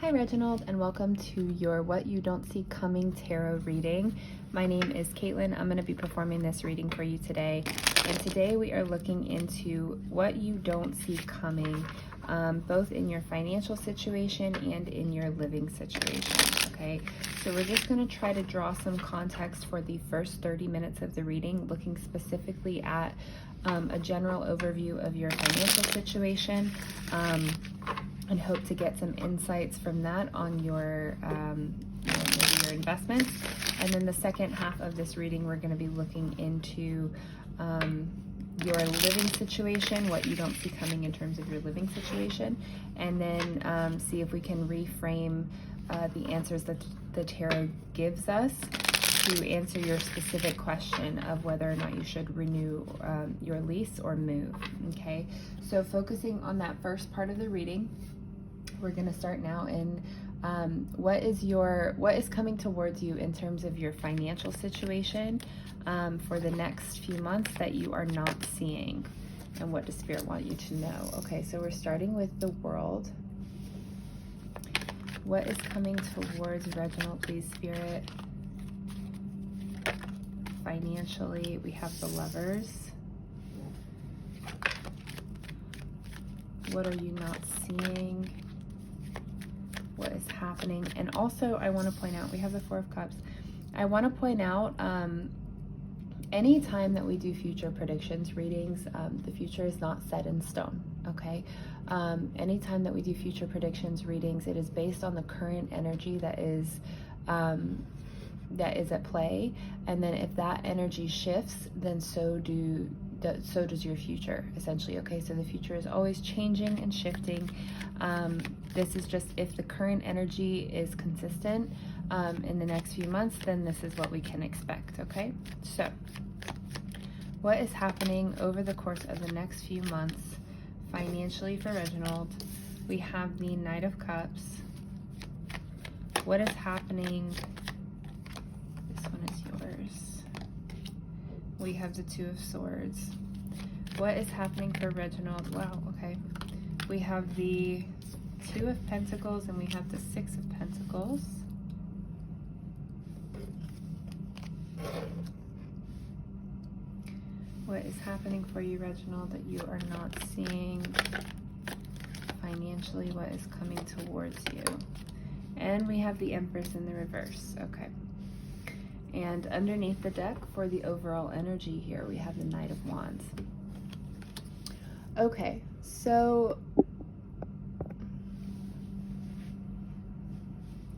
Hi Reginald, and welcome to your What You Don't See Coming Tarot reading. My name is Caitlin. I'm going to be performing this reading for you today. And today we are looking into what you don't see coming, both in your financial situation and in your living situation, okay? So we're just going to try to draw some context for the first 30 minutes of the reading, looking specifically at a general overview of your financial situation, and hope to get some insights from that on your maybe your investments. And then the second half of this reading, we're going to be looking into your living situation, what you don't see coming in terms of your living situation, and then see if we can reframe the answers that the tarot gives us to answer your specific question of whether or not you should renew your lease or move. Okay, so focusing on that first part of the reading, we're going to start now in what is coming towards you in terms of your financial situation for the next few months that you are not seeing, and what does Spirit want you to know. Okay, so we're starting with the World. What is coming towards Reginald, please, Spirit? Financially, we have the Lovers. What are you not seeing? What is happening? And also, I want to point out, we have the Four of Cups. I want to point out, anytime that we do future predictions readings, the future is not set in stone, okay? Anytime that we do future predictions readings, it is based on the current energy that is at play, and then if that energy shifts, then so does your future, essentially. Okay, so the future is always changing and shifting. This is just if the current energy is consistent in the next few months, then this is what we can expect. Okay, so what is happening over the course of the next few months financially for Reginald? We have the Knight of Cups. What is happening? This one is yours. We have the Two of Swords. What is happening for Reginald? Wow, okay. We have the Two of Pentacles and we have the Six of Pentacles. What is happening for you, Reginald, that you are not seeing financially? What is coming towards you? And we have the Empress in the reverse. Okay. And underneath the deck for the overall energy here, we have the Knight of Wands. Okay, so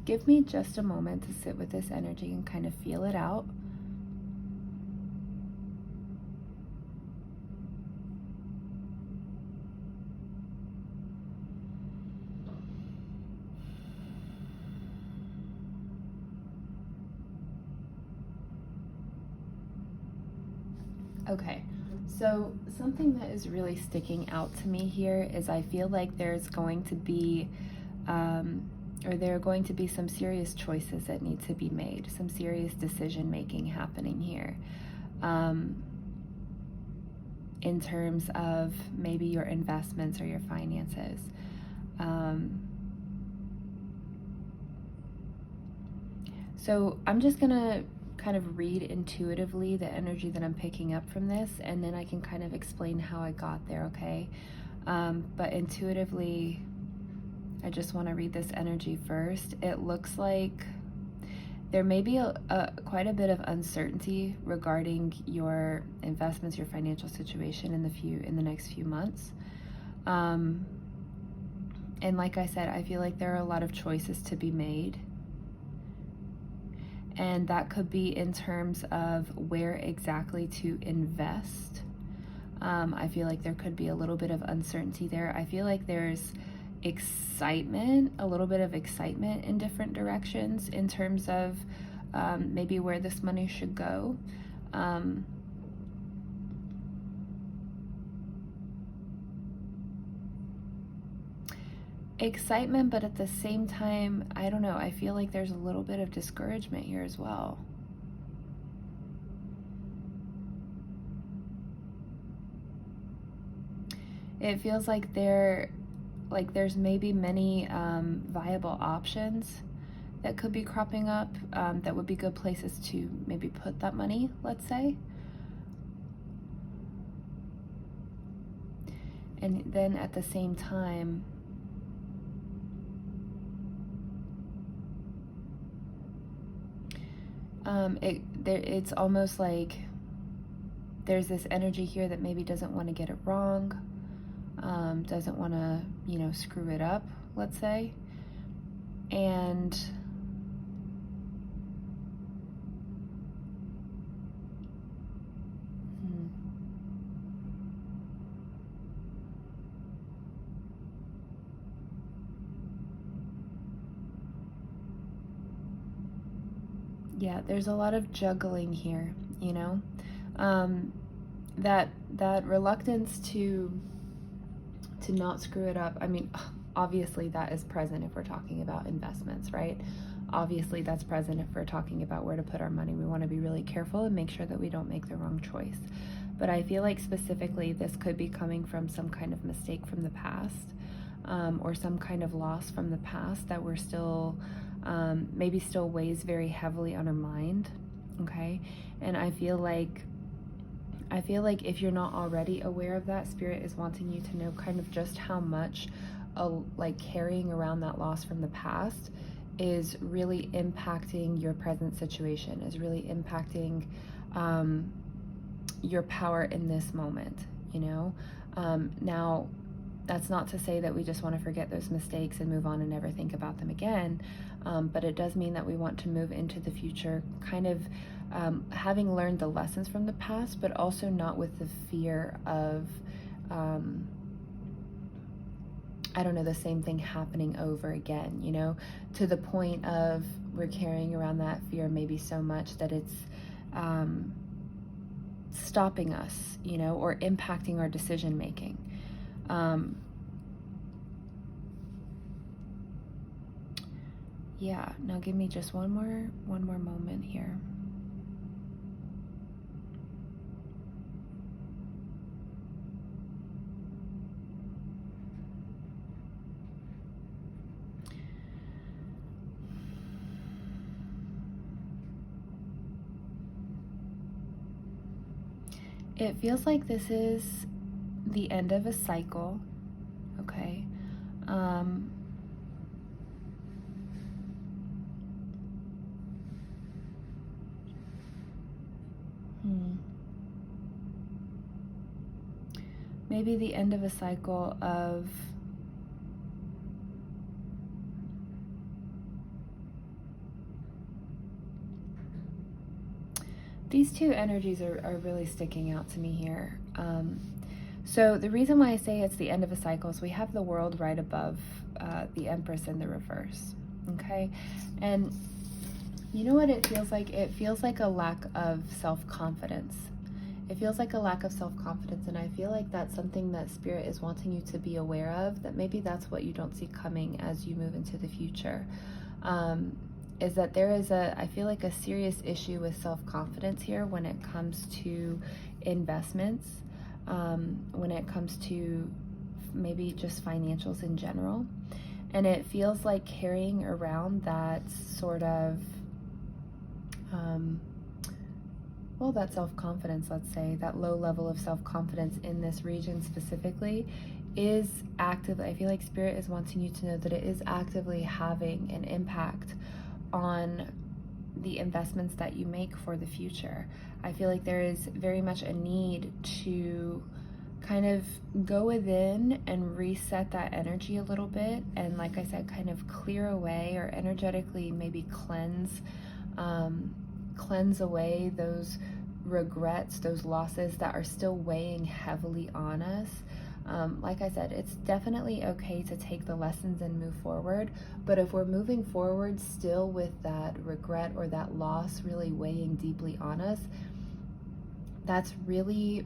give me just a moment to sit with this energy and kind of feel it out. Okay, so something that is really sticking out to me here is I feel like there's going to be, there are going to be some serious choices that need to be made, some serious decision making happening here, in terms of maybe your investments or your finances. So I'm just gonna kind of read intuitively the energy that I'm picking up from this, and then I can kind of explain how I got there, okay? But intuitively, I just want to read this energy first. It looks like there may be quite a bit of uncertainty regarding your investments, your financial situation in the next few months. And like I said, I feel like there are a lot of choices to be made. And that could be in terms of where exactly to invest. I feel like there could be a little bit of uncertainty there. I feel like there's excitement, a little bit of excitement in different directions in terms of maybe where this money should go. Excitement, but at the same time, I don't know, I feel like there's a little bit of discouragement here as well. It feels like there like there's maybe many viable options that could be cropping up that would be good places to maybe put that money, let's say. And then at the same time, it's almost like there's this energy here that maybe doesn't want to get it wrong, doesn't want to, screw it up, let's say. And yeah, there's a lot of juggling here, that reluctance to not screw it up. I mean, obviously that is present if we're talking about investments, right? Obviously that's present if we're talking about where to put our money. We want to be really careful and make sure that we don't make the wrong choice. But I feel like specifically this could be coming from some kind of mistake from the past, or some kind of loss from the past that we're still, maybe still weighs very heavily on our mind, okay? And I feel like if you're not already aware of that, Spirit is wanting you to know kind of just how much like carrying around that loss from the past is really impacting your present situation, is really impacting your power in this moment, Now, that's not to say that we just want to forget those mistakes and move on and never think about them again, but it does mean that we want to move into the future kind of having learned the lessons from the past, but also not with the fear of, the same thing happening over again, to the point of we're carrying around that fear maybe so much that it's stopping us, or impacting our decision making. Yeah, now give me just one more moment here. It feels like this is the end of a cycle, okay? Maybe the end of a cycle of these two energies are really sticking out to me here. So the reason why I say it's the end of a cycle is we have the World right above the Empress in the reverse, okay? And you know what it feels like? It feels like a lack of self-confidence. It feels like a lack of self-confidence, and I feel like that's something that Spirit is wanting you to be aware of, that maybe that's what you don't see coming as you move into the future. Is that there is I feel like a serious issue with self-confidence here when it comes to investments, when it comes to maybe just financials in general. And it feels like carrying around that sort of, that self-confidence, let's say, that low level of self-confidence in this region specifically is actively, I feel like Spirit is wanting you to know that it is actively having an impact on the investments that you make for the future. I feel like there is very much a need to kind of go within and reset that energy a little bit, and like I said, kind of clear away or energetically maybe cleanse away those regrets, those losses that are still weighing heavily on us. Like I said, it's definitely okay to take the lessons and move forward, but if we're moving forward still with that regret or that loss really weighing deeply on us, that's really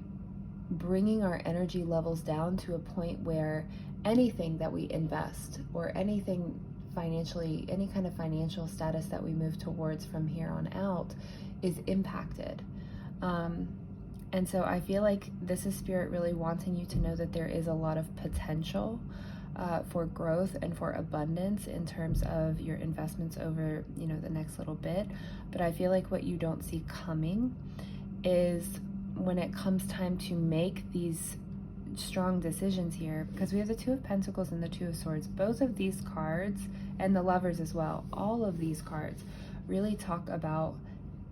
bringing our energy levels down to a point where anything that we invest or anything financially, any kind of financial status that we move towards from here on out is impacted. And so I feel like this is Spirit really wanting you to know that there is a lot of potential for growth and for abundance in terms of your investments over, the next little bit. But I feel like what you don't see coming is when it comes time to make these strong decisions here, because we have the Two of Pentacles and the Two of Swords. Both of these cards, and the Lovers as well, all of these cards really talk about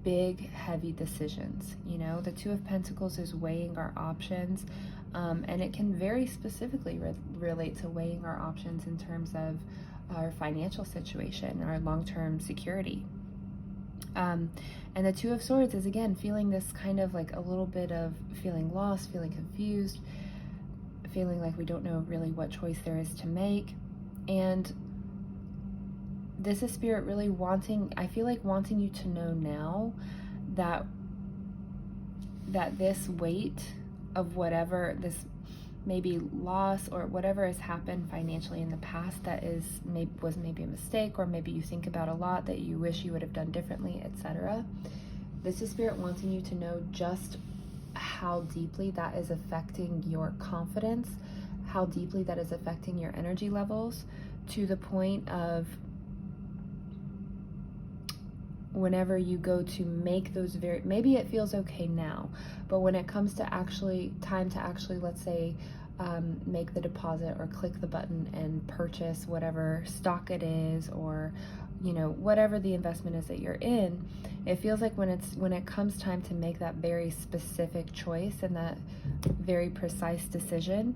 big, heavy decisions. The Two of Pentacles is weighing our options, and it can very specifically relate to weighing our options in terms of our financial situation, our long-term security. And the Two of Swords is, again, feeling this kind of like a little bit of feeling lost, feeling confused, feeling like we don't know really what choice there is to make. And this is Spirit really wanting you to know now that this weight of whatever this maybe loss or whatever has happened financially in the past that was maybe a mistake, or maybe you think about a lot that you wish you would have done differently, etc. This is Spirit wanting you to know just how deeply that is affecting your confidence, how deeply that is affecting your energy levels, to the point of whenever you go to make those maybe it feels okay now, but when it comes to time to actually, let's say, make the deposit or click the button and purchase whatever stock it is, or whatever the investment is that you're in, it feels like when it comes time to make that very specific choice and that very precise decision,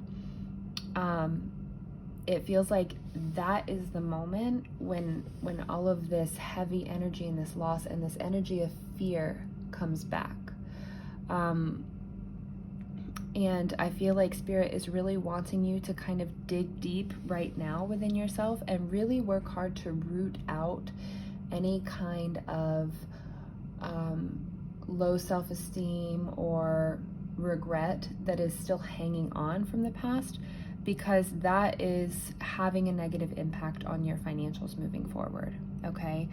it feels like that is the moment when all of this heavy energy and this loss and this energy of fear comes back. And I feel like Spirit is really wanting you to kind of dig deep right now within yourself and really work hard to root out any kind of low self-esteem or regret that is still hanging on from the past, because that is having a negative impact on your financials moving forward. Okay,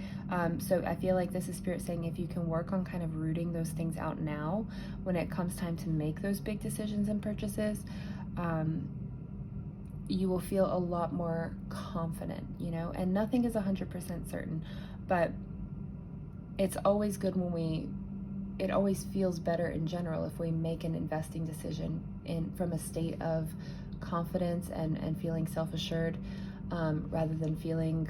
so I feel like this is Spirit saying if you can work on kind of rooting those things out now, when it comes time to make those big decisions and purchases, you will feel a lot more confident, and nothing is 100% certain, but it's always good it always feels better in general if we make an investing decision from a state of confidence and feeling self-assured, rather than feeling,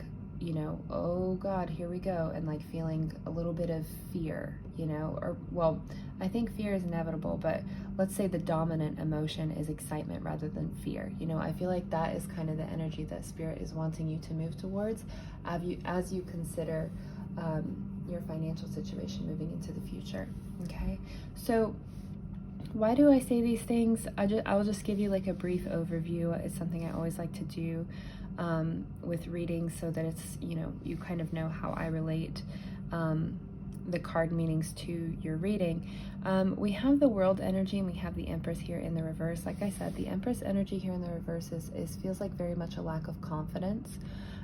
oh God, here we go, and like feeling a little bit of fear, or, well, I think fear is inevitable, but let's say the dominant emotion is excitement rather than fear. I feel like that is kind of the energy that Spirit is wanting you to move towards as you consider your financial situation moving into the future. Okay, so why do I say these things? I'll just give you like a brief overview. It's something I always like to do with readings, so that it's, you kind of know how I relate the card meanings to your reading. We have the World energy and we have the Empress here in the reverse. Like I said, the Empress energy here in the reverse feels like very much a lack of confidence.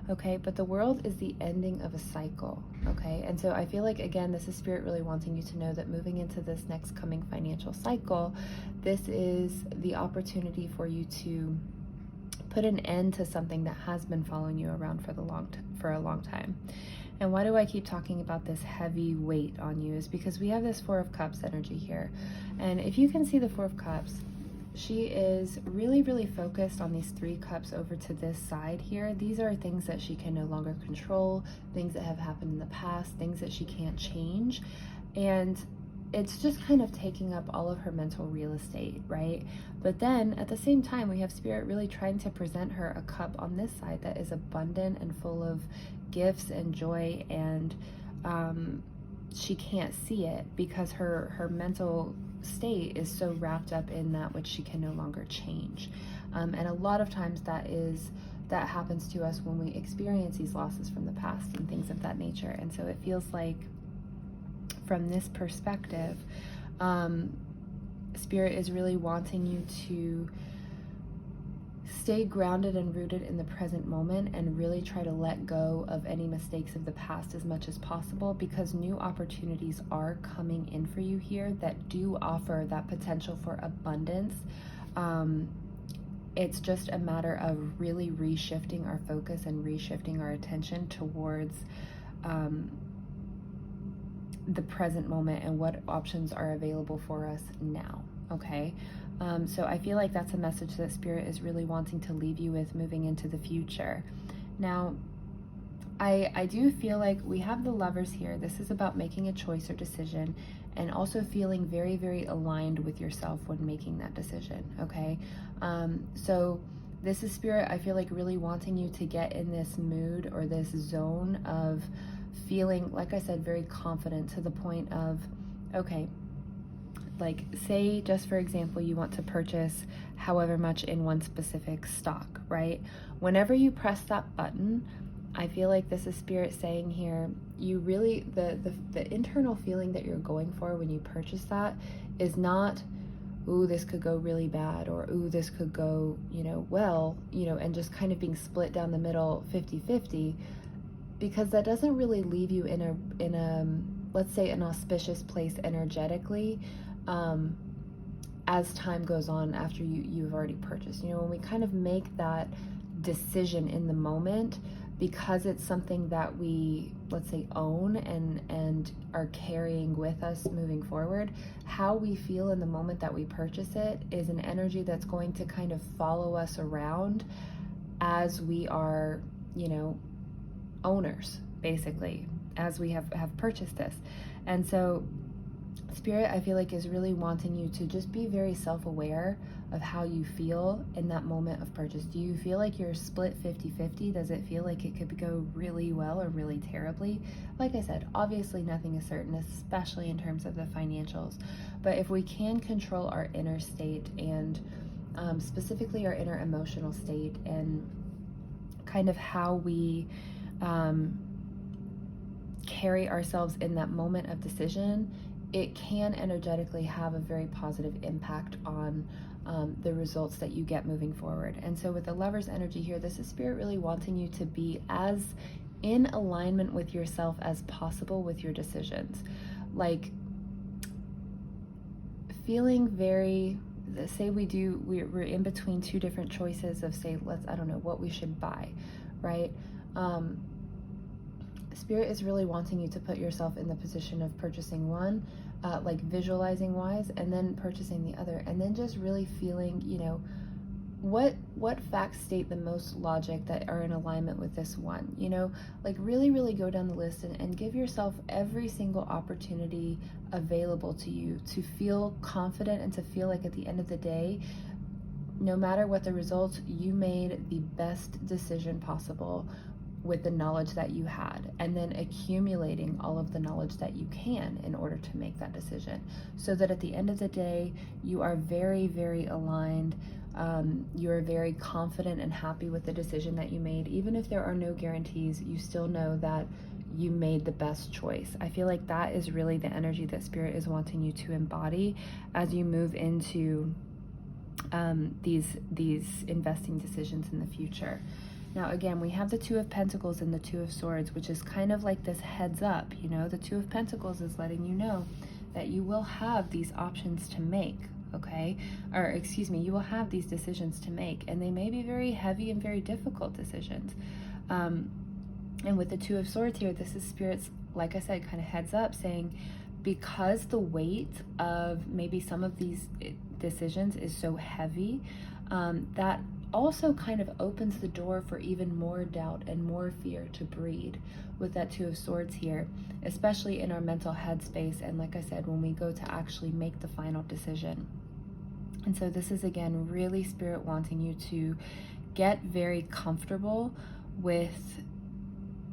Okay, but the World is the ending of a cycle. Okay, and so I feel like, again, this is Spirit really wanting you to know that moving into this next coming financial cycle, this is the opportunity for you to put an end to something that has been following you around for a long time. And why do I keep talking about this heavy weight on you? Is because we have this Four of Cups energy here, and if you can see the Four of Cups, she is really, really focused on these three cups over to this side here. These are things that she can no longer control, things that have happened in the past, things that she can't change. And it's just kind of taking up all of her mental real estate, right? But then at the same time, we have Spirit really trying to present her a cup on this side that is abundant and full of gifts and joy, and she can't see it because her mental state is so wrapped up in that which she can no longer change. And a lot of times that happens to us when we experience these losses from the past and things of that nature. And so it feels like, from this perspective, Spirit is really wanting you to stay grounded and rooted in the present moment and really try to let go of any mistakes of the past as much as possible, because new opportunities are coming in for you here that do offer that potential for abundance, it's just a matter of really reshifting our focus and reshifting our attention towards the present moment and what options are available for us now, okay? So I feel like that's a message that Spirit is really wanting to leave you with moving into the future. Now, I do feel like we have the Lovers here. This is about making a choice or decision and also feeling very, very aligned with yourself when making that decision, okay? So this is Spirit, I feel like, really wanting you to get in this mood or this zone of feeling, like I said, very confident, to the point of, okay, like say just for example, you want to purchase however much in one specific stock, right? Whenever you press that button, I feel like this is Spirit saying here, you really, the internal feeling that you're going for when you purchase that is not, ooh, this could go really bad, or ooh, this could go, well, and just kind of being split down the middle 50-50, because that doesn't really leave you in a let's say an auspicious place energetically as time goes on after you've already purchased. When we kind of make that decision in the moment, because it's something that we, let's say, own and are carrying with us moving forward, how we feel in the moment that we purchase it is an energy that's going to kind of follow us around as we are, owners, basically, as we have purchased this. And so Spirit, I feel like, is really wanting you to just be very self-aware of how you feel in that moment of purchase. Do you feel like you're split 50-50? Does it feel like it could go really well or really terribly? Like I said, obviously nothing is certain, especially in terms of the financials. But if we can control our inner state and specifically our inner emotional state and kind of how we carry ourselves in that moment of decision, it can energetically have a very positive impact on the results that you get moving forward. And so with the Lover's energy here, this is Spirit really wanting you to be as in alignment with yourself as possible with your decisions. Like feeling very, say we're in between two different choices of, say, I don't know, what we should buy, right? Spirit is really wanting you to put yourself in the position of purchasing one, like visualizing wise, and then purchasing the other, and then just really feeling, what facts state the most logic that are in alignment with this one, like really go down the list and give yourself every single opportunity available to you to feel confident and to feel like at the end of the day, no matter what the results, you made the best decision possible with the knowledge that you had, and then accumulating all of the knowledge that you can in order to make that decision, so that at the end of the day, you are very, very aligned. You are very confident and happy with the decision that you made. Even if there are no guarantees, you still know that you made the best choice. I feel like that is really the energy that Spirit is wanting you to embody as you move into these investing decisions in the future. Now, again, we have the Two of Pentacles and the Two of Swords, which is kind of like this heads up, the Two of Pentacles is letting you know that you will have these options to make, okay? Or, excuse me, you will have these decisions to make, and they may be very heavy and very difficult decisions. And with the Two of Swords here, this is Spirit's, like I said, kind of heads up, saying, because the weight of maybe some of these decisions is so heavy, that also kind of opens the door for even more doubt and more fear to breed with that Two of Swords here, especially in our mental headspace, and like I said, when we go to actually make the final decision. And so this is, again, really Spirit wanting you to get very comfortable with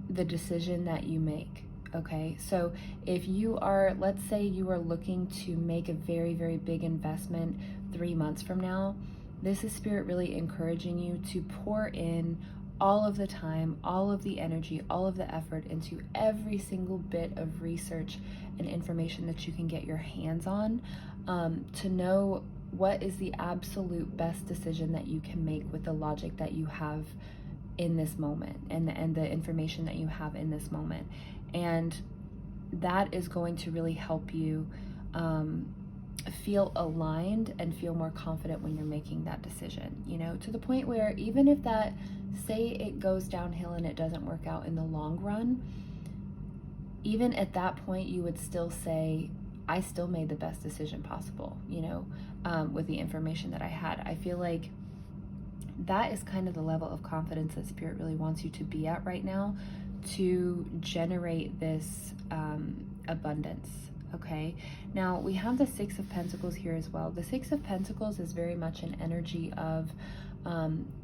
the decision that you make. Okay, so if you are, let's say you are looking to make a very, very big investment 3 months from now, this is Spirit really encouraging you to pour in all of the time, all of the energy, all of the effort into every single bit of research and information that you can get your hands on, to know what is the absolute best decision that you can make with the logic that you have in this moment and the information that you have in this moment. And that is going to really help you feel aligned and feel more confident when you're making that decision, you know, to the point where even if that, say it goes downhill and it doesn't work out in the long run, even at that point you would still say, I still made the best decision possible, you know, with the information that I had. I feel like that is kind of the level of confidence that Spirit really wants you to be at right now to generate this abundance. Okay, now we have the Six of Pentacles here as well. The Six of Pentacles is very much an energy of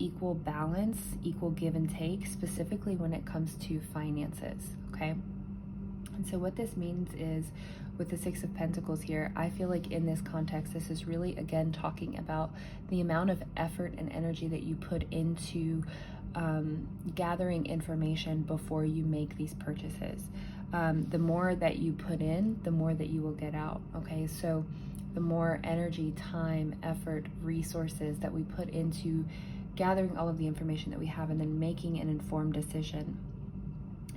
equal balance, equal give and take, specifically when it comes to finances. Okay, and so what this means is, with the Six of Pentacles here, I feel like in this context, this is really, again, talking about the amount of effort and energy that you put into gathering information before you make these purchases. The more that you put in, the more that you will get out. Okay, so the more energy, time, effort, resources that we put into gathering all of the information that we have and then making an informed decision,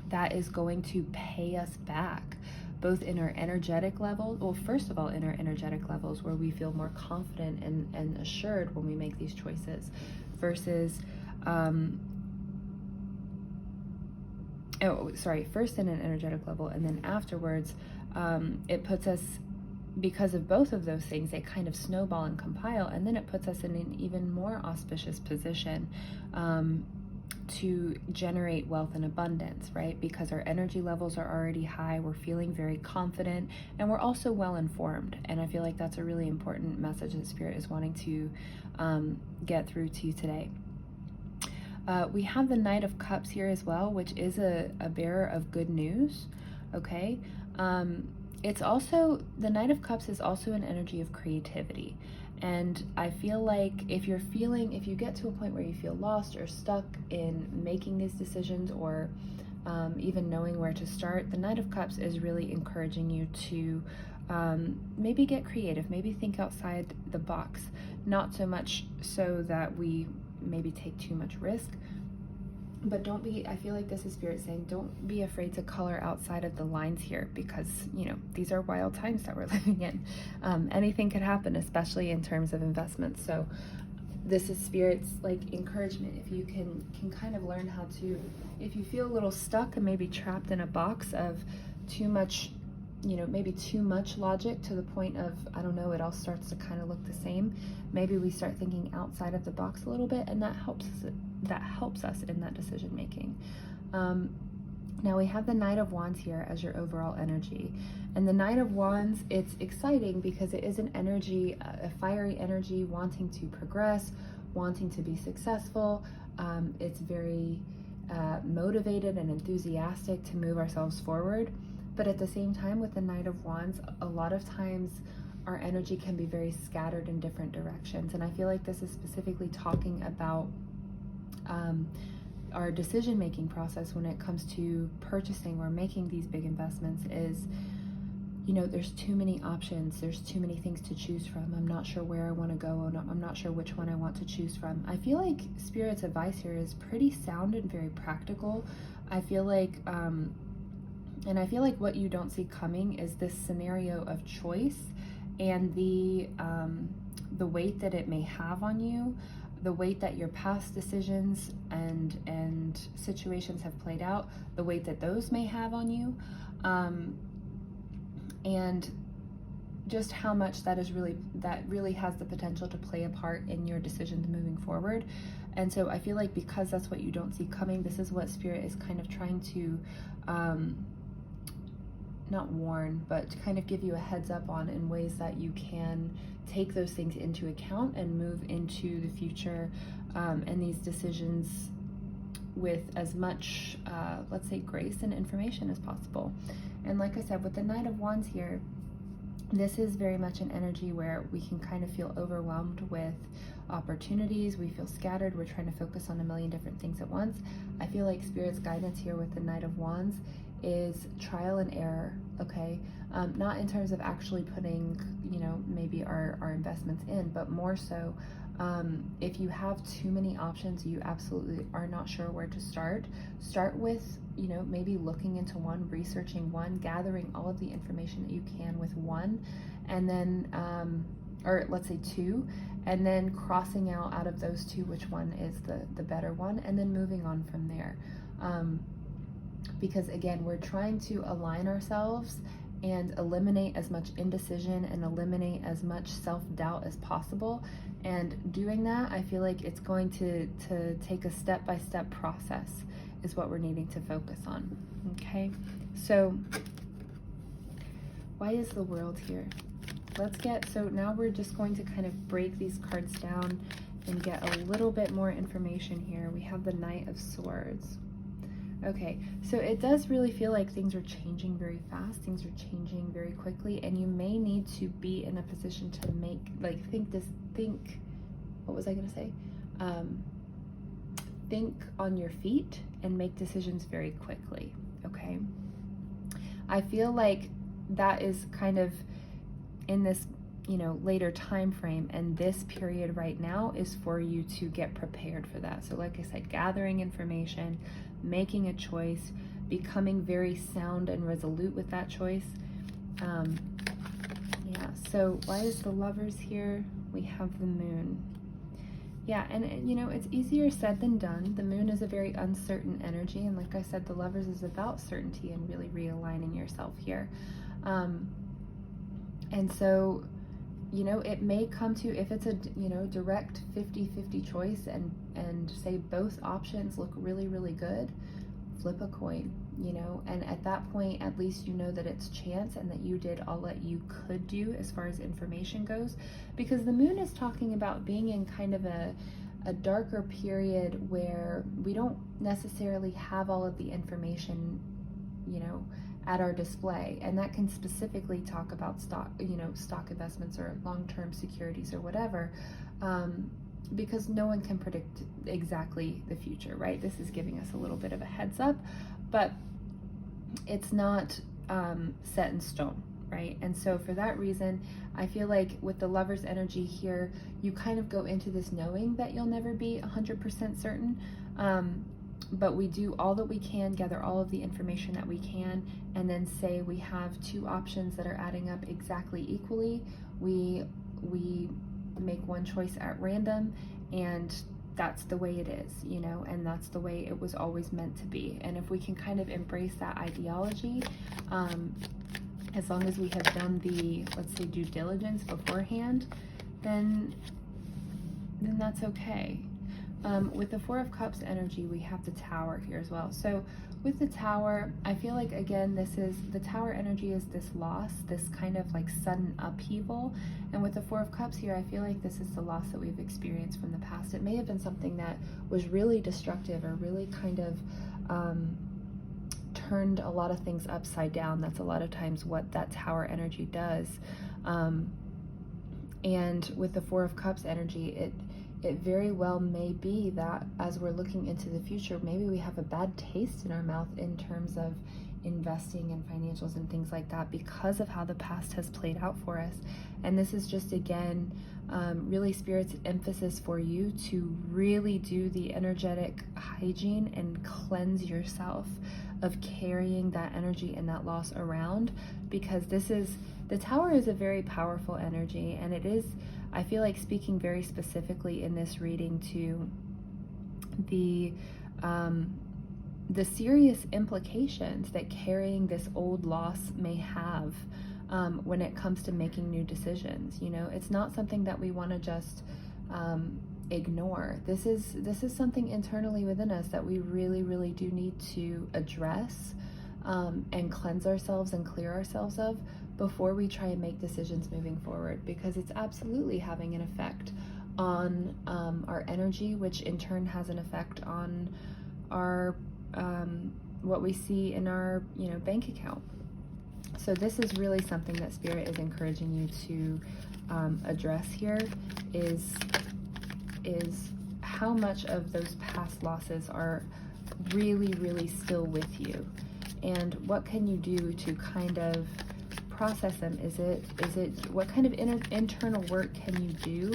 that is going to pay us back, both in our energetic level. Well, first of all, in our energetic levels, where we feel more confident and assured when we make these choices, versus first in an energetic level, and then afterwards, it puts us, because of both of those things, they kind of snowball and compile, and then it puts us in an even more auspicious position to generate wealth and abundance, right? Because our energy levels are already high, we're feeling very confident, and we're also well informed. And I feel like that's a really important message that Spirit is wanting to get through to you today. We have the Knight of Cups here as well, which is a bearer of good news. Okay, it's also, the Knight of Cups is also an energy of creativity. And I feel like if you get to a point where you feel lost or stuck in making these decisions, or even knowing where to start, the Knight of Cups is really encouraging you to maybe get creative, maybe think outside the box. Not so much so that we maybe take too much risk, but I feel like this is Spirit saying, don't be afraid to color outside of the lines here, because, you know, these are wild times that we're living in. Anything could happen, especially in terms of investments. So this is Spirit's like encouragement. If you can kind of learn how to, if you feel a little stuck and maybe trapped in a box of too much, you know, maybe too much logic to the point of, I don't know, it all starts to kind of look the same. Maybe we start thinking outside of the box a little bit, and that helps us in that decision making. Now we have the Knight of Wands here as your overall energy. And the Knight of Wands, it's exciting because it is an energy, a fiery energy, wanting to progress, wanting to be successful. It's very motivated and enthusiastic to move ourselves forward. But at the same time, with the Knight of Wands, a lot of times our energy can be very scattered in different directions. And I feel like this is specifically talking about our decision-making process when it comes to purchasing or making these big investments is, you know, there's too many options. There's too many things to choose from. I'm not sure where I want to go. I'm not sure which one I want to choose from. I feel like Spirit's advice here is pretty sound and very practical. I feel like, and I feel like what you don't see coming is this scenario of choice and the weight that it may have on you, the weight that your past decisions and situations have played out, the weight that those may have on you, and just how much that really has the potential to play a part in your decisions moving forward. And so I feel like because that's what you don't see coming, this is what Spirit is kind of trying to not warn, but to kind of give you a heads up on, in ways that you can take those things into account and move into the future and these decisions with as much, let's say, grace and information as possible. And like I said, with the Knight of Wands here, this is very much an energy where we can kind of feel overwhelmed with opportunities. We feel scattered. We're trying to focus on a million different things at once. I feel like Spirit's guidance here with the Knight of Wands is trial and error, okay? Not in terms of actually putting, you know, maybe our investments in, but more so If you have too many options, you absolutely are not sure where to start with, maybe looking into one, researching one, gathering all of the information that you can with one, and then, or let's say two, and then crossing out of those two which one is the better one, and then moving on from there. Because again, we're trying to align ourselves and eliminate as much indecision and eliminate as much self-doubt as possible. And doing that, I feel like it's going to take a step-by-step process is what we're needing to focus on. Okay, so why is the world here? So now we're just going to kind of break these cards down and get a little bit more information here. We have the Knight of Swords. Okay, so it does really feel like things are changing very fast, things are changing very quickly, and you may need to be in a position to make, what was I gonna say? Think on your feet and make decisions very quickly, okay? I feel like that is kind of in this, later time frame, and this period right now is for you to get prepared for that. So like I said, gathering information, making a choice, becoming very sound and resolute with that choice. Yeah, so why is the Lovers here? We have the Moon. Yeah, and it's easier said than done. The Moon is a very uncertain energy, and like I said, the Lovers is about certainty and really realigning yourself here. And so, it may come to, if it's a, direct 50-50 choice and say both options look really, really good, flip a coin, and at that point, at least that it's chance and that you did all that you could do as far as information goes, because the Moon is talking about being in kind of a darker period where we don't necessarily have all of the information, at our display, and that can specifically talk about stock investments or long-term securities or whatever, because no one can predict exactly the future, right? This is giving us a little bit of a heads up, but it's not set in stone, right? And so for that reason, I feel like with the Lover's energy here, you kind of go into this knowing that you'll never be 100% certain, but we do all that we can, gather all of the information that we can, and then say we have two options that are adding up exactly equally. We make one choice at random, and that's the way it is, and that's the way it was always meant to be. And if we can kind of embrace that ideology, as long as we have done the, let's say, due diligence beforehand, then that's okay. With the Four of Cups energy, we have the Tower here as well. So with the Tower, I feel like, again, the Tower energy is this loss, this kind of like sudden upheaval. And with the Four of Cups here, I feel like this is the loss that we've experienced from the past. It may have been something that was really destructive or really kind of turned a lot of things upside down. That's a lot of times what that Tower energy does. And with the Four of Cups energy, it very well may be that as we're looking into the future, maybe we have a bad taste in our mouth in terms of investing in financials and things like that because of how the past has played out for us. And this is just, again, really Spirit's emphasis for you to really do the energetic hygiene and cleanse yourself of carrying that energy and that loss around, because the Tower is a very powerful energy, and it is, I feel like, speaking very specifically in this reading to the serious implications that carrying this old loss may have when it comes to making new decisions. It's not something that we want to just ignore. This is something internally within us that we really, really do need to address and cleanse ourselves and clear ourselves of before we try and make decisions moving forward, because it's absolutely having an effect on our energy, which in turn has an effect on our what we see in our bank account. So this is really something that Spirit is encouraging you to address here, is how much of those past losses are really, really still with you, and what can you do to kind of process them? Is it what kind of internal work can you do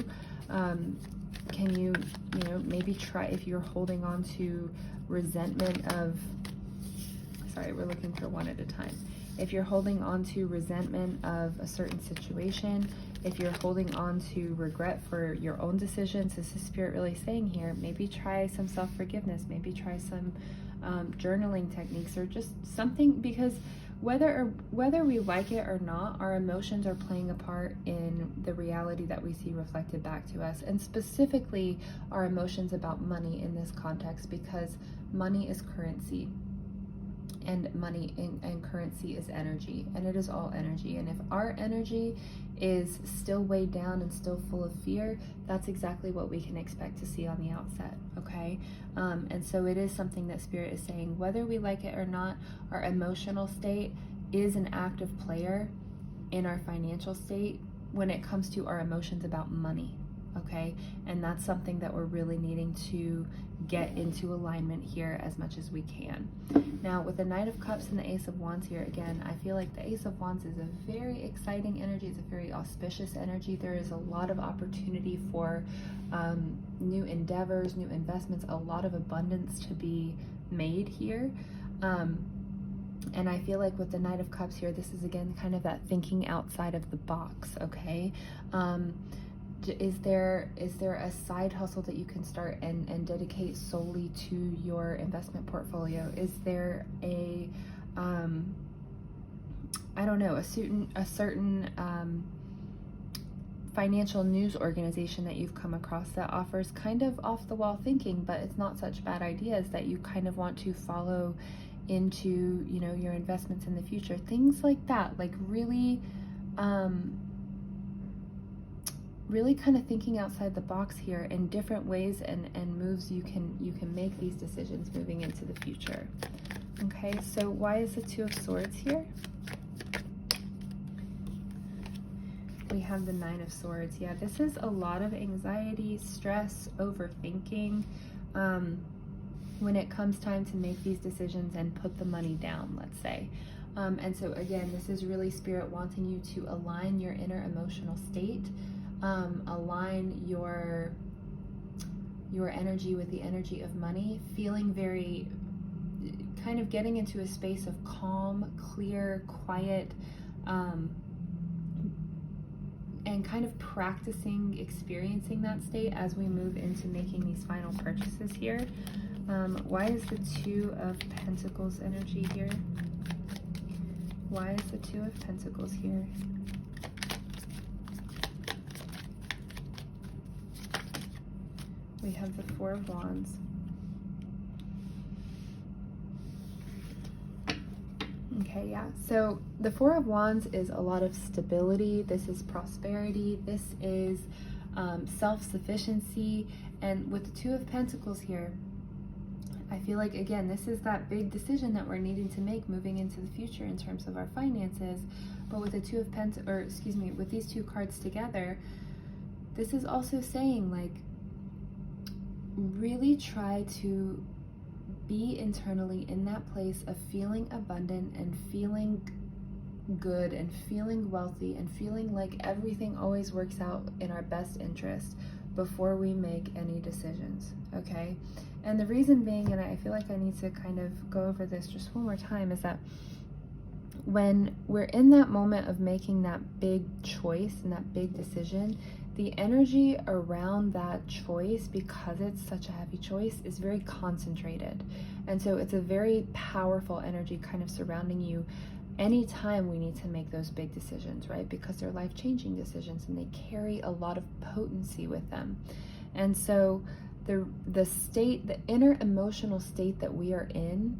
Can you, maybe try, if you're holding on to resentment of, sorry, we're looking for one at a time. If you're holding on to resentment of a certain situation, if you're holding on to regret for your own decisions, this is Spirit really saying here, maybe try some self-forgiveness, maybe try some journaling techniques, or just something, because whether we like it or not, our emotions are playing a part in the reality that we see reflected back to us, and specifically our emotions about money in this context, because money is currency. And money and currency is energy, and it is all energy. And if our energy is still weighed down and still full of fear, that's exactly what we can expect to see on the outset, okay? And so it is something that Spirit is saying, whether we like it or not, our emotional state is an active player in our financial state when it comes to our emotions about money, okay? And that's something that we're really needing to get into alignment here as much as we can. Now, with the Knight of Cups and the Ace of Wands here, again, I feel like the Ace of Wands is a very exciting energy. It's a very auspicious energy. There is a lot of opportunity for new endeavors, new investments, a lot of abundance to be made here. And I feel like with the Knight of Cups here, this is again kind of that thinking outside of the box, okay? Is there a side hustle that you can start and dedicate solely to your investment portfolio? Is there a I don't know, a certain financial news organization that you've come across that offers kind of off the wall thinking, but it's not such bad ideas, that you kind of want to follow into, your investments in the future? Things like that, like really kind of thinking outside the box here in different ways and moves you can make these decisions moving into the future. Okay, so why is the Two of Swords here? We have the Nine of Swords. Yeah, this is a lot of anxiety, stress, overthinking when it comes time to make these decisions and put the money down, let's say. And so again, this is really Spirit wanting you to align your inner emotional state, align your energy with the energy of money, feeling very, kind of getting into a space of calm, clear, quiet, and kind of practicing, experiencing that state as we move into making these final purchases here. Why is the Two of Pentacles energy here? Why is the Two of Pentacles here? We have the Four of Wands. Okay, yeah. So the Four of Wands is a lot of stability. This is prosperity. This is self-sufficiency. And with the Two of Pentacles here, I feel like, again, this is that big decision that we're needing to make moving into the future in terms of our finances. But with the Two of with these two cards together, this is also saying, like, really try to be internally in that place of feeling abundant and feeling good and feeling wealthy and feeling like everything always works out in our best interest before we make any decisions, okay? And the reason being, and I feel like I need to kind of go over this just one more time, is that when we're in that moment of making that big choice and that big decision, the energy around that choice, because it's such a heavy choice, is very concentrated. And so it's a very powerful energy kind of surrounding you anytime we need to make those big decisions, right? Because they're life-changing decisions and they carry a lot of potency with them. And so the state, the inner emotional state that we are in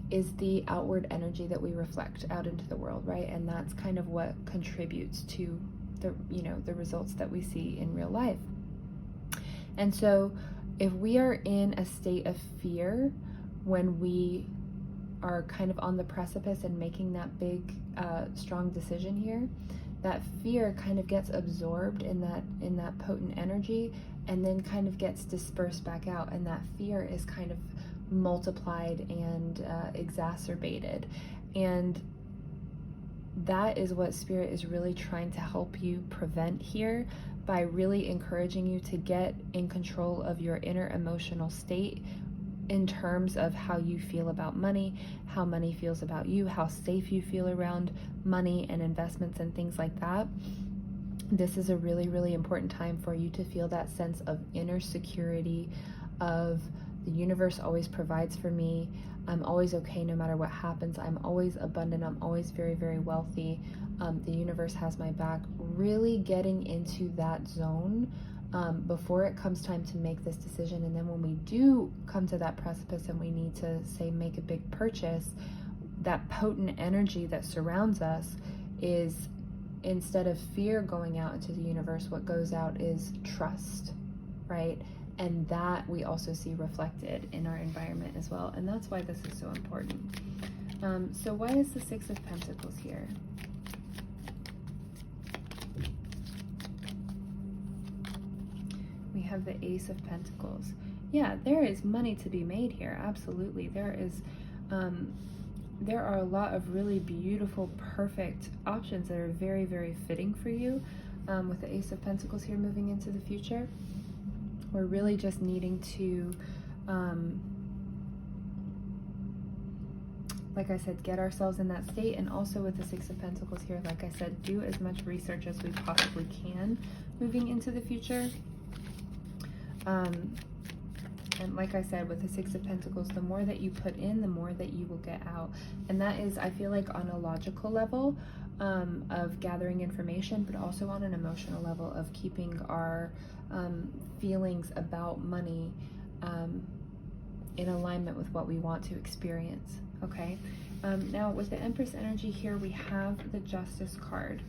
is the outward energy that we reflect out into the world, right? And that's kind of what contributes to the results that we see in real life. And so if we are in a state of fear when we are kind of on the precipice and making that big strong decision here, that fear kind of gets absorbed in that potent energy and then kind of gets dispersed back out, and that fear is kind of multiplied and exacerbated. And that is what Spirit is really trying to help you prevent here by really encouraging you to get in control of your inner emotional state in terms of how you feel about money, how money feels about you, how safe you feel around money and investments and things like that. This is a really, really important time for you to feel that sense of inner security, of the universe always provides for me. I'm always okay no matter what happens. I'm always abundant. I'm always very, very wealthy. The universe has my back. Really getting into that zone before it comes time to make this decision. And then when we do come to that precipice and we need to, say, make a big purchase, that potent energy that surrounds us is, instead of fear going out into the universe, what goes out is trust, right? And that we also see reflected in our environment as well. And that's why this is so important. So why is the Six of Pentacles here? We have the Ace of Pentacles. Yeah, there is money to be made here. Absolutely. There are a lot of really beautiful, perfect options that are very, very fitting for you. With the Ace of Pentacles here moving into the future, we're really just needing to, like I said, get ourselves in that state. And also with the Six of Pentacles here, like I said, do as much research as we possibly can moving into the future. And like I said, with the Six of Pentacles, the more that you put in, the more that you will get out. And that is, I feel like, on a logical level of gathering information, but also on an emotional level of keeping our feelings about money in alignment with what we want to experience, okay? Now, with the Empress energy here, we have the Justice card.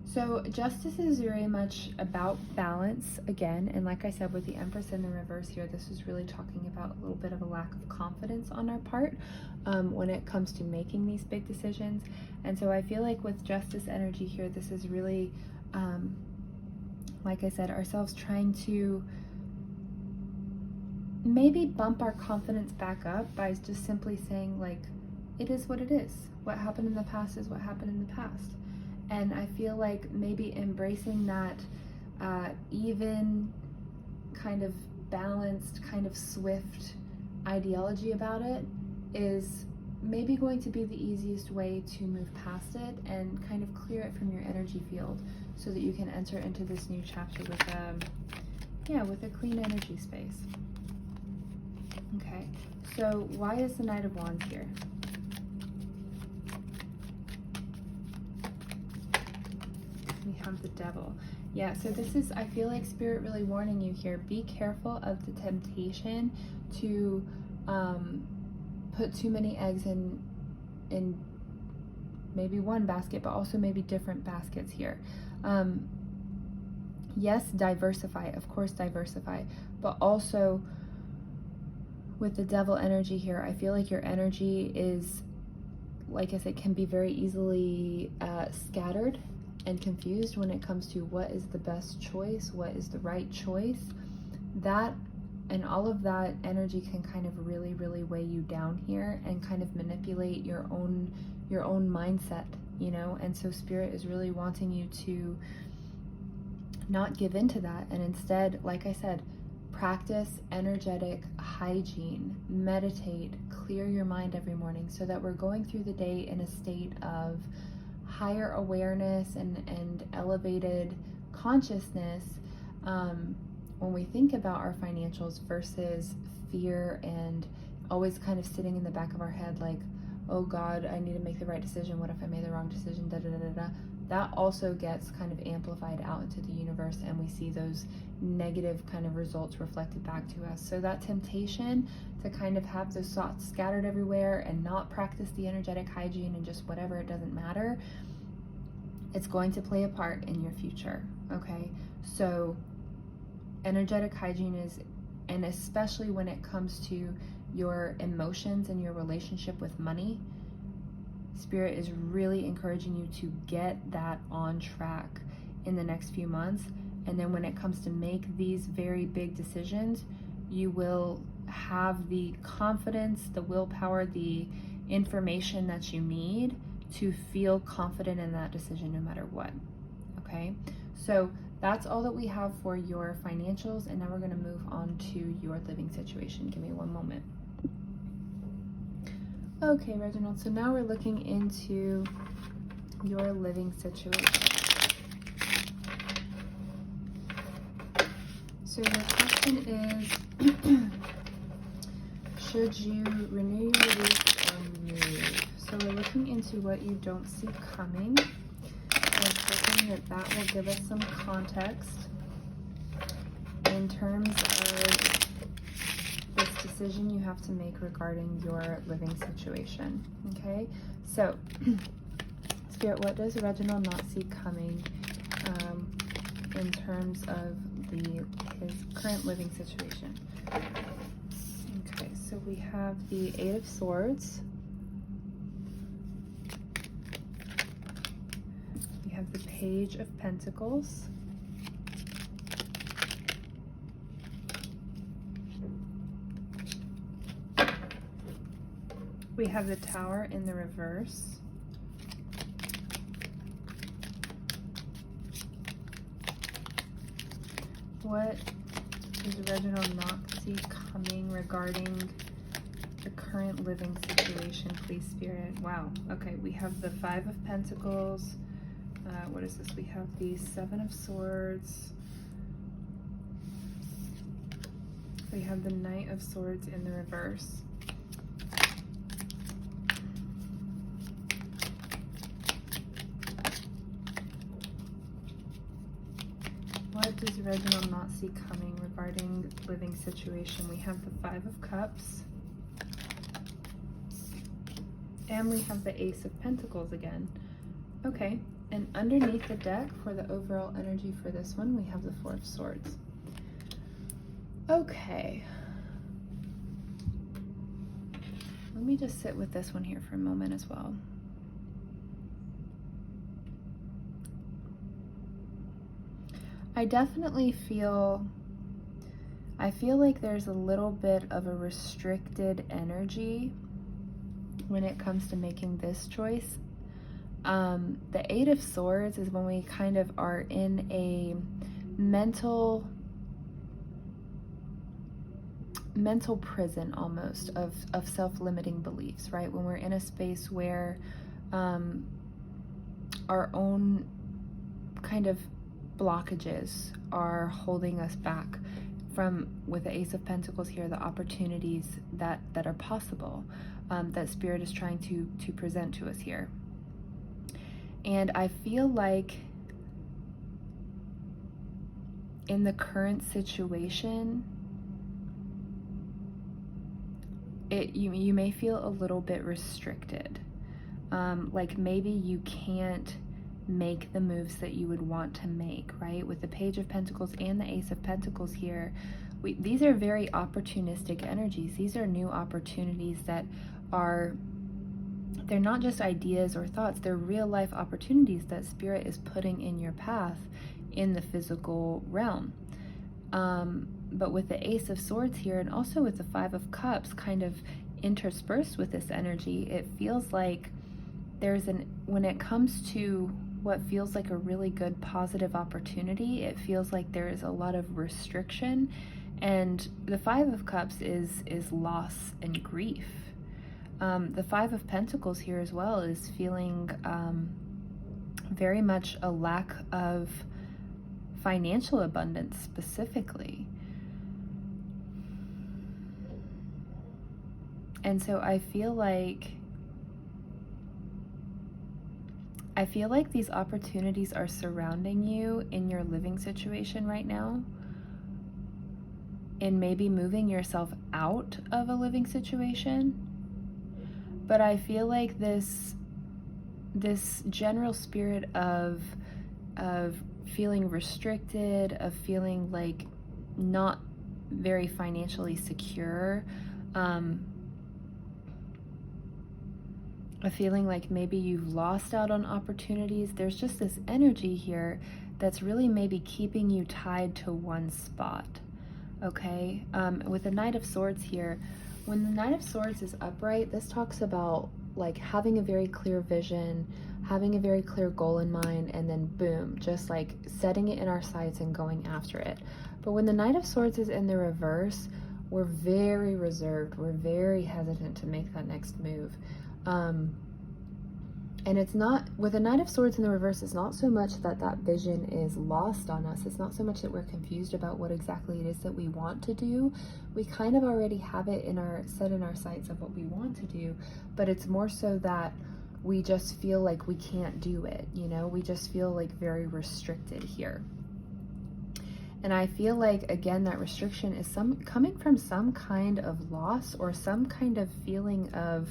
So justice is very much about balance again, and like I said, with the Empress in the reverse here, this is really talking about a little bit of a lack of confidence on our part when it comes to making these big decisions. And so I feel like with Justice energy here, this is really, like I said, ourselves trying to maybe bump our confidence back up by just simply saying, like, it is what it is. What happened in the past is what happened in the past. And I feel like maybe embracing that even, kind of balanced, kind of swift ideology about it is maybe going to be the easiest way to move past it and kind of clear it from your energy field so that you can enter into this new chapter with a clean energy space. Okay, so why is the Knight of Wands here? We have the Devil. Yeah, so this is, I feel like Spirit really warning you here. Be careful of the temptation to put too many eggs in maybe one basket, but also maybe different baskets here. Yes, diversify, of course diversify, but also with the Devil energy here, I feel like your energy is, like I said, can be very easily scattered and confused when it comes to what is the best choice, what is the right choice. That and all of that energy can kind of really, really weigh you down here and kind of manipulate your own mindset, you know. And so Spirit is really wanting you to not give into that, and instead, like I said, practice energetic hygiene, meditate, clear your mind every morning so that we're going through the day in a state of higher awareness and elevated consciousness when we think about our financials versus fear and always kind of sitting in the back of our head like, oh God, I need to make the right decision. What if I made the wrong decision? Da, da, da, da, da. That also gets kind of amplified out into the universe, and we see those negative kind of results reflected back to us. So that temptation to kind of have those thoughts scattered everywhere and not practice the energetic hygiene and just whatever, it doesn't matter, it's going to play a part in your future, okay? So energetic hygiene is, and especially when it comes to your emotions and your relationship with money, Spirit is really encouraging you to get that on track in the next few months. And then when it comes to make these very big decisions, you will have the confidence, the willpower, the information that you need to feel confident in that decision no matter what, okay? So that's all that we have for your financials, and now we're going to move on to your living situation. Give me one moment. Okay, Reginald, so now we're looking into your living situation. So your question is, should you renew your lease or move? So we're looking into what you don't see coming. We're hoping that that will give us some context in terms of this decision you have to make regarding your living situation. Okay, so Spirit, what does Reginald not see coming in terms of his current living situation? Okay, so we have the Eight of Swords. We have the Page of Pentacles. We have the Tower in the reverse. What does Reginald not see coming regarding the current living situation, please, Spirit? Wow. Okay, we have the Five of Pentacles. What is this? We have the Seven of Swords. We have the Knight of Swords in the reverse. What does Reginald not see coming regarding living situation? We have the Five of Cups. And we have the Ace of Pentacles again. Okay, and underneath the deck for the overall energy for this one, we have the Four of Swords. Okay. Let me just sit with this one here for a moment as well. I definitely feel like there's a little bit of a restricted energy when it comes to making this choice. The Eight of Swords is when we kind of are in a mental prison almost of self-limiting beliefs, right? When we're in a space where our own kind of blockages are holding us back from, with the Ace of Pentacles here, the opportunities that are possible, that Spirit is trying to present to us here. And I feel like in the current situation, you may feel a little bit restricted. Like maybe you can't make the moves that you would want to make, right? With the Page of Pentacles and the Ace of Pentacles here, these are very opportunistic energies. These are new opportunities that they're not just ideas or thoughts, they're real life opportunities that Spirit is putting in your path in the physical realm. But with the Ace of Swords here, and also with the Five of Cups kind of interspersed with this energy, it feels like when it comes to what feels like a really good positive opportunity, it feels like there is a lot of restriction. And the Five of Cups is loss and grief. The Five of Pentacles here as well is feeling very much a lack of financial abundance specifically. And so I feel like these opportunities are surrounding you in your living situation right now, and maybe moving yourself out of a living situation. But I feel like this general spirit of feeling restricted, of feeling like not very financially secure, a feeling like maybe you've lost out on opportunities. There's just this energy here that's really maybe keeping you tied to one spot, okay? With the Knight of Swords here, when the Knight of Swords is upright, this talks about like having a very clear vision, having a very clear goal in mind, and then boom, just like setting it in our sights and going after it. But when the Knight of Swords is in the reverse, we're very reserved. We're very hesitant to make that next move. And it's not, with the Knight of Swords in the reverse, it's not so much that that vision is lost on us. It's not so much that we're confused about what exactly it is that we want to do. We kind of already have it set in our sights of what we want to do, but it's more so that we just feel like we can't do it, you know? We just feel like very restricted here. And I feel like, again, that restriction is coming from some kind of loss or some kind of feeling of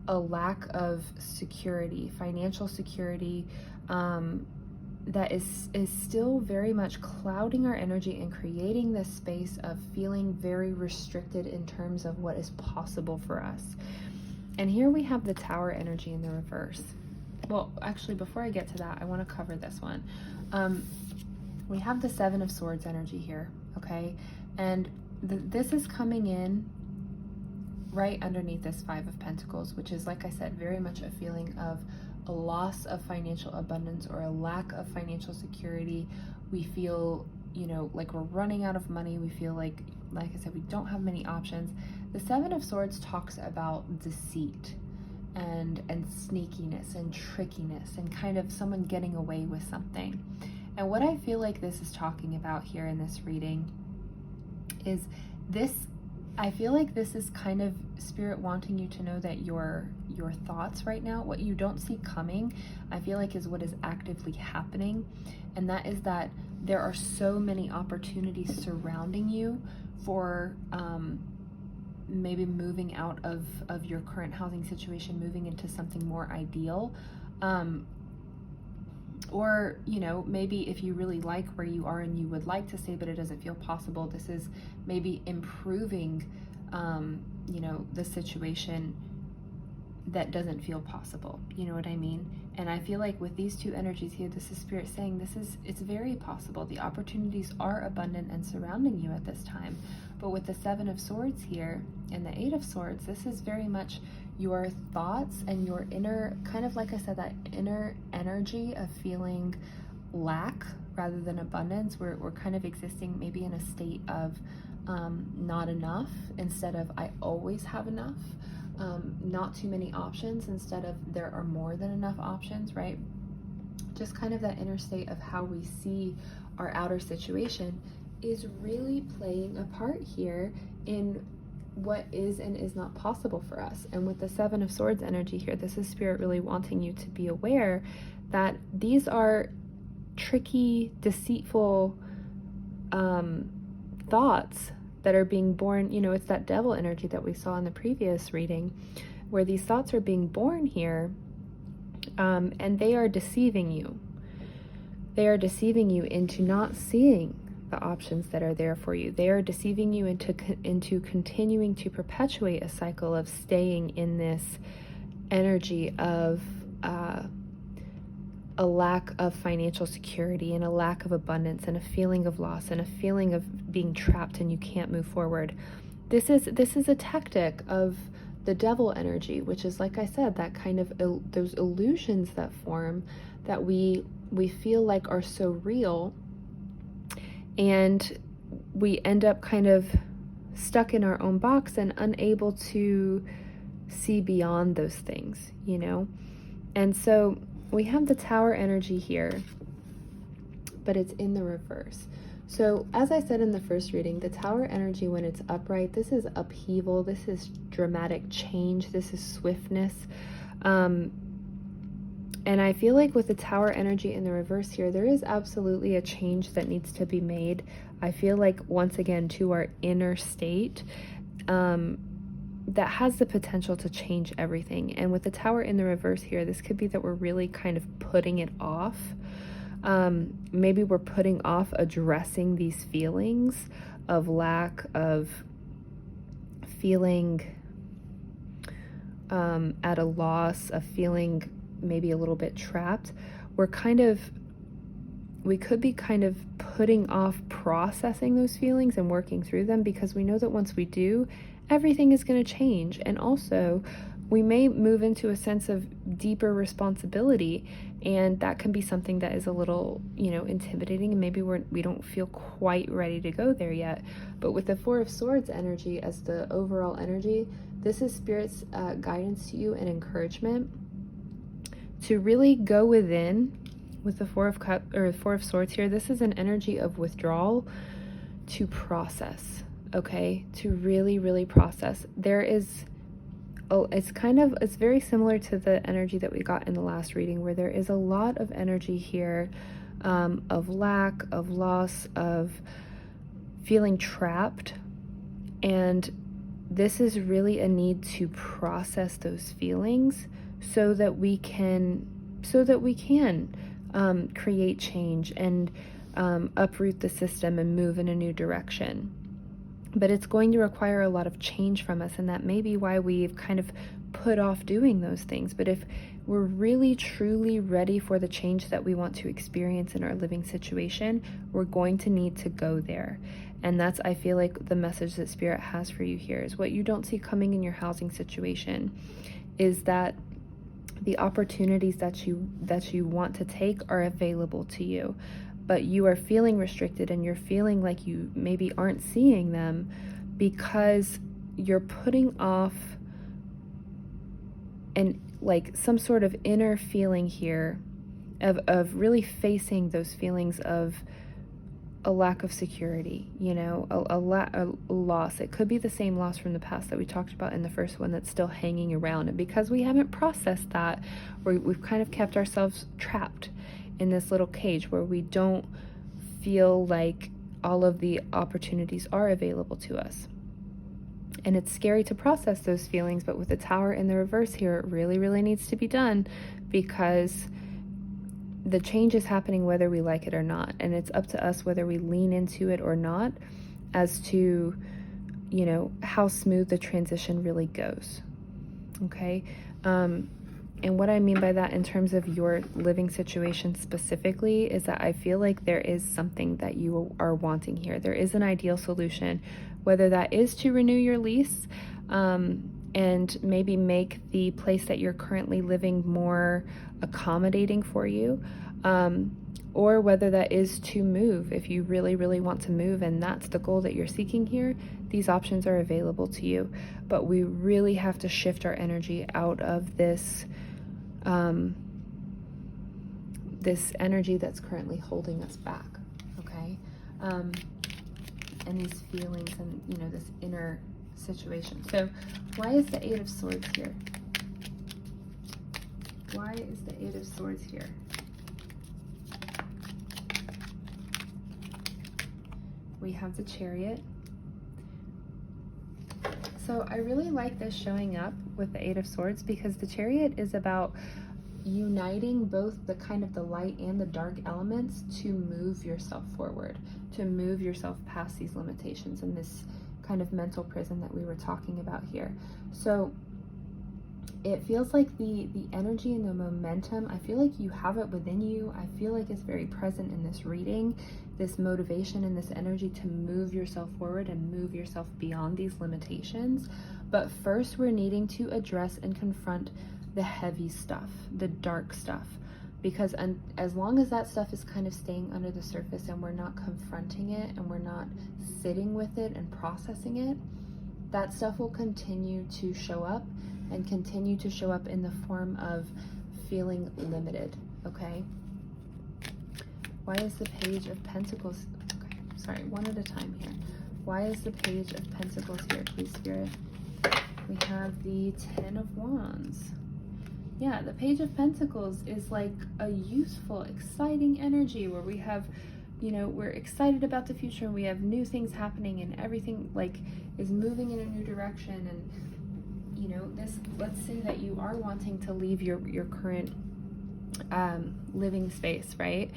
a lack of security, financial security, that is still very much clouding our energy and creating this space of feeling very restricted in terms of what is possible for us. And here we have the Tower energy in the reverse. Well, actually, before I get to that, I want to cover this one. We have the Seven of Swords energy here, okay? And this is coming in right underneath this Five of Pentacles, which is, like I said, very much a feeling of a loss of financial abundance or a lack of financial security. We feel, you know, like we're running out of money. We feel like I said, we don't have many options. The Seven of Swords talks about deceit and sneakiness and trickiness and kind of someone getting away with something. And what I feel like this is talking about here in this reading is this. I feel like this is kind of Spirit wanting you to know that your thoughts right now, what you don't see coming, I feel like is what is actively happening. And that is that there are so many opportunities surrounding you for maybe moving out of your current housing situation, moving into something more ideal. Or, you know, maybe if you really like where you are and you would like to stay, but it doesn't feel possible, this is maybe improving, you know, the situation that doesn't feel possible. You know what I mean? And I feel like with these two energies here, this is Spirit saying it's very possible. The opportunities are abundant and surrounding you at this time. But with the Seven of Swords here and the Eight of Swords, this is very much your thoughts and your inner, kind of like I said, that inner energy of feeling lack rather than abundance. We're kind of existing maybe in a state of not enough instead of I always have enough. Not too many options instead of there are more than enough options, right? Just kind of that inner state of how we see our outer situation is really playing a part here in what is and is not possible for us. And with the Seven of Swords energy here, this is Spirit really wanting you to be aware that these are tricky, deceitful thoughts that are being born. You know, it's that Devil energy that we saw in the previous reading, where these thoughts are being born here, and they are deceiving you. They are deceiving you into not seeing the options that are there for you. They are deceiving you into continuing to perpetuate a cycle of staying in this energy of a lack of financial security and a lack of abundance and a feeling of loss and a feeling of being trapped and you can't move forward. This is a tactic of the Devil energy, which is, like I said, that kind of those illusions that form that we feel like are so real, and we end up kind of stuck in our own box and unable to see beyond those things, you know? And so we have the Tower energy here, but it's in the reverse. So as I said in the first reading, the Tower energy, when it's upright, this is upheaval, this is dramatic change, this is swiftness. And I feel like with the Tower energy in the reverse here, there is absolutely a change that needs to be made. I feel like, once again, to our inner state, that has the potential to change everything. And with the Tower in the reverse here, this could be that we're really kind of putting it off. Maybe we're putting off addressing these feelings of lack, of feeling at a loss, of feeling maybe a little bit trapped. We could be kind of putting off processing those feelings and working through them, because we know that once we do, everything is going to change. And also we may move into a sense of deeper responsibility, and that can be something that is a little, intimidating, and maybe we don't feel quite ready to go there yet. But with the Four of Swords energy as the overall energy, this is Spirit's guidance to you and encouragement to really go within. With the Four of Swords here, this is an energy of withdrawal to process, okay? To really, really process. There is, it's very similar to the energy that we got in the last reading, where there is a lot of energy here of lack, of loss, of feeling trapped. And this is really a need to process those feelings so that we can create change and uproot the system and move in a new direction. But it's going to require a lot of change from us, and that may be why we've kind of put off doing those things. But if we're really truly ready for the change that we want to experience in our living situation, we're going to need to go there. And that's, I feel like, the message that Spirit has for you here is what you don't see coming in your housing situation is that the opportunities that you want to take are available to you, but you are feeling restricted and you're feeling like you maybe aren't seeing them because you're putting off and like some sort of inner feeling here of really facing those feelings of a lack of security, a loss. It could be the same loss from the past that we talked about in the first one that's still hanging around. And because we haven't processed that, we've kind of kept ourselves trapped in this little cage where we don't feel like all of the opportunities are available to us. And it's scary to process those feelings, but with the Tower in the reverse here, it really, really needs to be done because the change is happening whether we like it or not, and it's up to us whether we lean into it or not as to, how smooth the transition really goes, okay? And what I mean by that in terms of your living situation specifically is that I feel like there is something that you are wanting here. There is an ideal solution, whether that is to renew your lease and maybe make the place that you're currently living more accommodating for you, or whether that is to move. If you really, really want to move and that's the goal that you're seeking here, these options are available to you. But we really have to shift our energy out of this this energy that's currently holding us back, okay? And these feelings and, this inner situation. So why is the Eight of Swords here? Why is the Eight of Swords here? We have the Chariot. So I really like this showing up with the Eight of Swords because the Chariot is about uniting both the kind of the light and the dark elements to move yourself forward, to move yourself past these limitations and this kind of mental prison that we were talking about here. So it feels like the energy and the momentum, I feel like you have it within you. I feel like it's very present in this reading, this motivation and this energy to move yourself forward and move yourself beyond these limitations. But first we're needing to address and confront the heavy stuff, the dark stuff, because as long as that stuff is kind of staying under the surface and we're not confronting it and we're not sitting with it and processing it, that stuff will continue to show up and continue to show up in the form of feeling limited, okay? Why is the Page of Pentacles, okay, sorry, one at a time here. Why is the Page of Pentacles here, please, Spirit? We have the Ten of Wands. Yeah, the Page of Pentacles is like a youthful, exciting energy where we have, we're excited about the future and we have new things happening and everything like is moving in a new direction. And let's say that you are wanting to leave your current living space, right?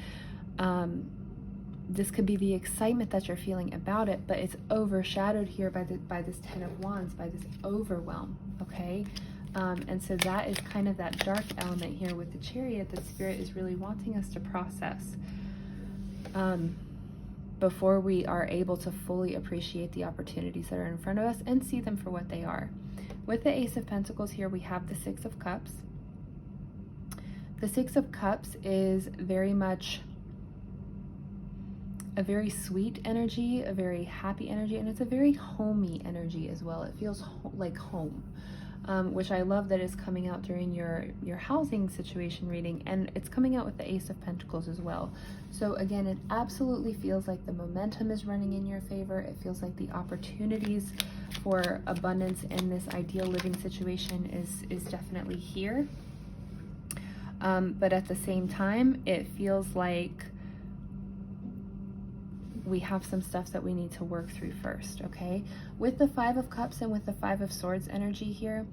This could be the excitement that you're feeling about it, but it's overshadowed here by this Ten of Wands, by this overwhelm, okay? And so that is kind of that dark element here with the Chariot that Spirit is really wanting us to process before we are able to fully appreciate the opportunities that are in front of us and see them for what they are. With the Ace of Pentacles here, we have the Six of Cups. The Six of Cups is very much a very sweet energy, a very happy energy, and it's a very homey energy as well. It feels like home, which I love that is coming out during your housing situation reading, and it's coming out with the Ace of Pentacles as well. So again, it absolutely feels like the momentum is running in your favor. It feels like the opportunities for abundance in this ideal living situation is definitely here. But at the same time, it feels like we have some stuff that we need to work through first, okay? With the Five of Cups and with the Five of Swords energy here,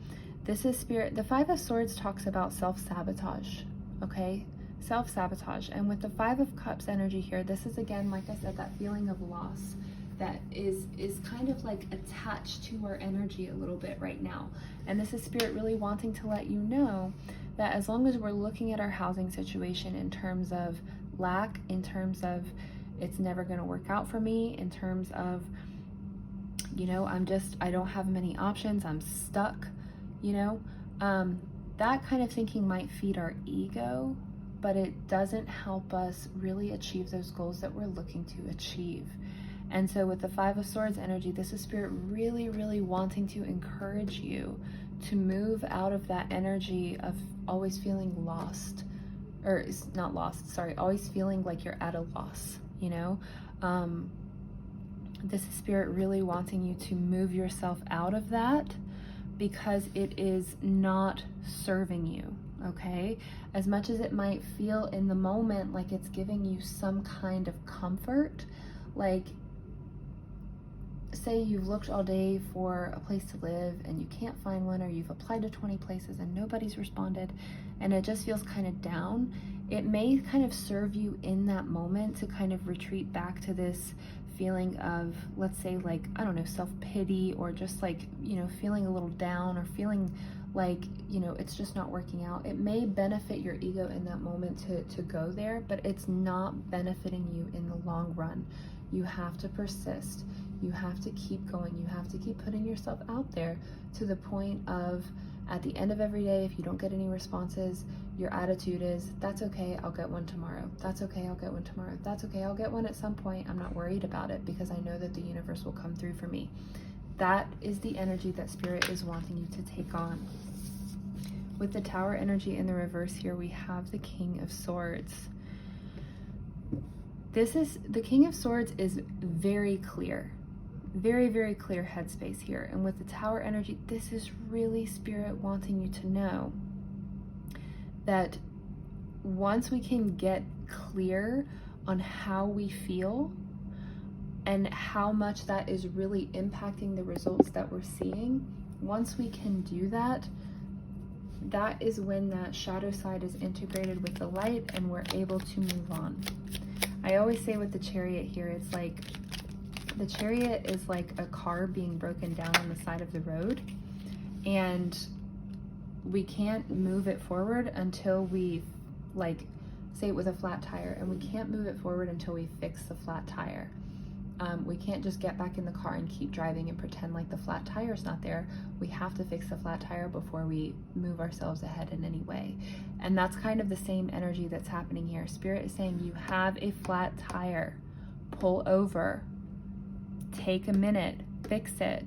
this is Spirit. The Five of Swords talks about self-sabotage, okay? Self-sabotage. And with the Five of Cups energy here, this is, again, like I said, that feeling of loss that is kind of like attached to our energy a little bit right now. And this is Spirit really wanting to let you know that as long as we're looking at our housing situation in terms of lack, in terms of it's never going to work out for me, in terms of, you know, I don't have many options, I'm stuck, you know, that kind of thinking might feed our ego, but it doesn't help us really achieve those goals that we're looking to achieve. And so with the Five of Swords energy, this is Spirit really, really wanting to encourage you to move out of that energy of always feeling lost, or not lost, sorry, always feeling like you're at a loss. You know, this is Spirit really wanting you to move yourself out of that because it is not serving you, okay? As much as it might feel in the moment like it's giving you some kind of comfort, like say you've looked all day for a place to live and you can't find one, or you've applied to 20 places and nobody's responded and it just feels kind of down. It may kind of serve you in that moment to kind of retreat back to this feeling of, let's say, like, I don't know, self-pity, or just like, you know, feeling a little down, or feeling like, you know, it's just not working out. It may benefit your ego in that moment to go there, but it's not benefiting you in the long run. You have to persist. You have to keep going. You have to keep putting yourself out there to the point of, at the end of every day, if you don't get any responses, your attitude is, that's okay, I'll get one tomorrow. That's okay, I'll get one tomorrow. That's okay, I'll get one at some point. I'm not worried about it because I know that the universe will come through for me. That is the energy that Spirit is wanting you to take on. With the Tower energy in the reverse here, we have the King of Swords. The King of Swords is very clear. Very, very clear headspace here. And with the Tower energy, this is really Spirit wanting you to know that once we can get clear on how we feel and how much that is really impacting the results that we're seeing, once we can do that, that is when that shadow side is integrated with the light and we're able to move on. I always say with the Chariot here, it's like, the Chariot is like a car being broken down on the side of the road, and we can't move it forward until we, like, say it was a flat tire, and we can't move it forward until we fix the flat tire. We can't just get back in the car and keep driving and pretend like the flat tire is not there. We have to fix the flat tire before we move ourselves ahead in any way. And that's kind of the same energy that's happening here. Spirit is saying, you have a flat tire, pull over, take a minute, fix it,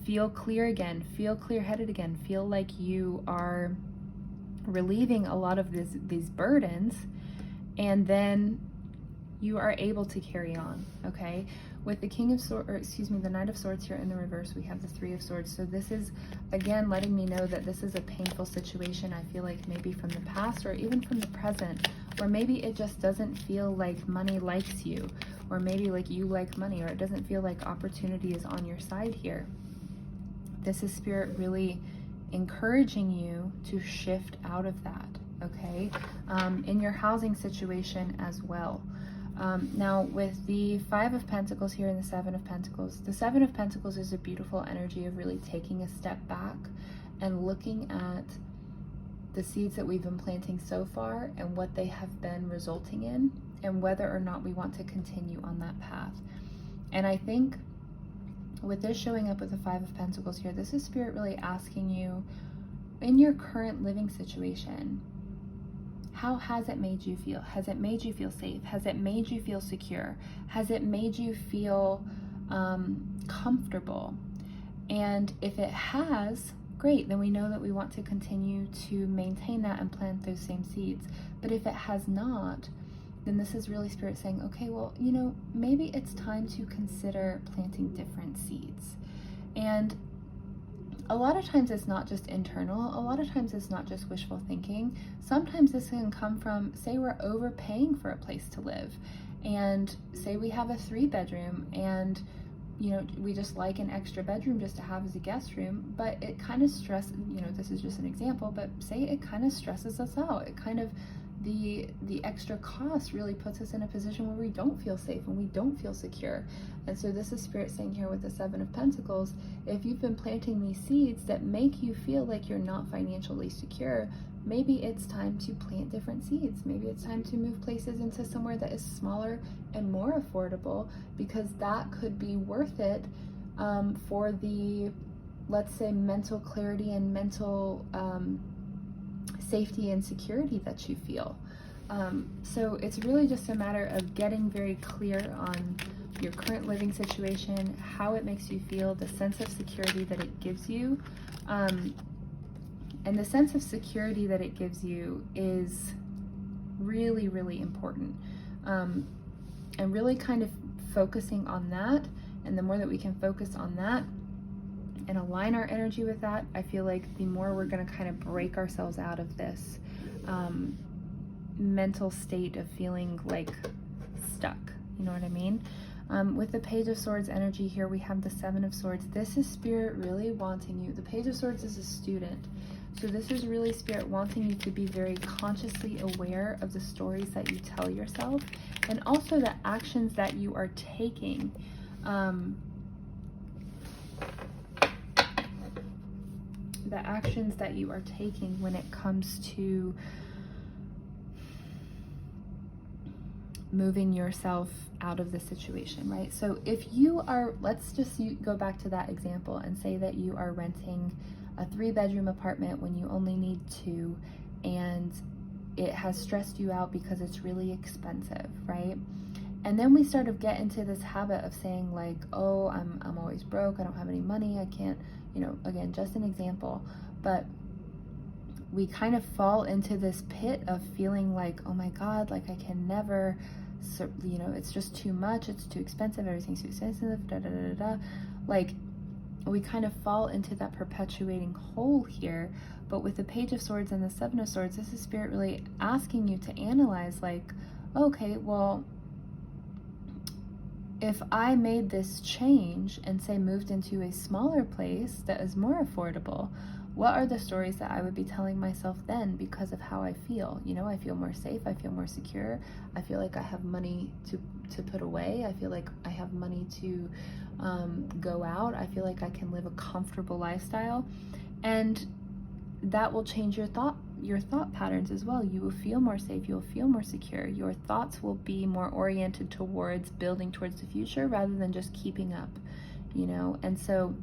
feel clear again, feel clear-headed again, feel like you are relieving a lot of these burdens, and then you are able to carry on, okay? With the King of Swords, or excuse me, the Knight of Swords here in the reverse, we have the Three of Swords. So this is, again, letting me know that this is a painful situation. I feel like maybe from the past or even from the present, or maybe it just doesn't feel like money likes you, or maybe like you like money, or it doesn't feel like opportunity is on your side here. This is Spirit really encouraging you to shift out of that, okay? In your housing situation as well. Now with the Five of Pentacles here and the Seven of Pentacles, the Seven of Pentacles is a beautiful energy of really taking a step back and looking at the seeds that we've been planting so far and what they have been resulting in, and whether or not we want to continue on that path. And I think with this showing up with the Five of Pentacles here, this is Spirit really asking you, in your current living situation, how has it made you feel? Has it made you feel safe? Has it made you feel secure? Has it made you feel comfortable? And if it has, great, then we know that we want to continue to maintain that and plant those same seeds. But if it has not, then this is really Spirit saying, okay, well, you know, maybe it's time to consider planting different seeds. And a lot of times it's not just internal. A lot of times it's not just wishful thinking. Sometimes this can come from, say we're overpaying for a place to live, and say we have a 3-bedroom, and you know, we just like an extra bedroom just to have as a guest room, but it kind of stresses, you know, this is just an example, but say it kind of stresses us out. It kind of, the extra cost really puts us in a position where we don't feel safe and we don't feel secure. And so this is Spirit saying here with the 7 of Pentacles, if you've been planting these seeds that make you feel like you're not financially secure, maybe it's time to plant different seeds. Maybe it's time to move places into somewhere that is smaller and more affordable, because that could be worth it for the, let's say, mental clarity and mental safety and security that you feel. So it's really just a matter of getting very clear on your current living situation, how it makes you feel, the sense of security that it gives you. And the sense of security that it gives you is really, really important. And really kind of focusing on that. And the more that we can focus on that and align our energy with that, I feel like the more we're going to kind of break ourselves out of this mental state of feeling like stuck. You know what I mean? With the Page of Swords energy here, we have the 7 of Swords. This is Spirit really wanting you. The Page of Swords is a student. So this is really Spirit wanting you to be very consciously aware of the stories that you tell yourself, and also the actions that you are taking. The actions that you are taking when it comes to moving yourself out of the situation, right? So if you are, let's just go back to that example and say that you are renting a 3-bedroom apartment when you only need 2, and it has stressed you out because it's really expensive, right? And then we sort of get into this habit of saying like, oh, I'm always broke, I don't have any money, I can't, you know, again, just an example, but we kind of fall into this pit of feeling like, oh my God, like I can never, you know, it's just too much, it's too expensive, everything's too expensive, da da da da da. Like, we kind of fall into that perpetuating hole here. But with the Page of Swords and the 7 of Swords, this is Spirit really asking you to analyze like, okay, well, if I made this change and say moved into a smaller place that is more affordable, what are the stories that I would be telling myself then because of how I feel? You know, I feel more safe, I feel more secure, I feel like I have money to put away, I feel like I have money to go out, I feel like I can live a comfortable lifestyle. And that will change your thought patterns as well. You will feel more safe, you'll feel more secure, your thoughts will be more oriented towards building towards the future rather than just keeping up, you know. And so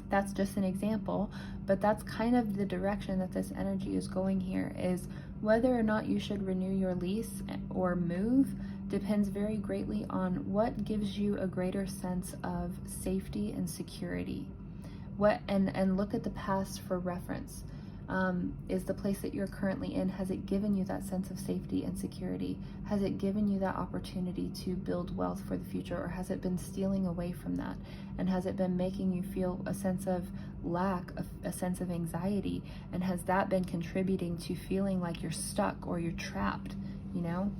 that's just an example, but that's kind of the direction that this energy is going here, is whether or not you should renew your lease or move depends very greatly on what gives you a greater sense of safety and security. And look at the past for reference. Is the place that you're currently in, has it given you that sense of safety and security? Has it given you that opportunity to build wealth for the future, or has it been stealing away from that? And has it been making you feel a sense of lack, a sense of anxiety? And has that been contributing to feeling like you're stuck or you're trapped, you know?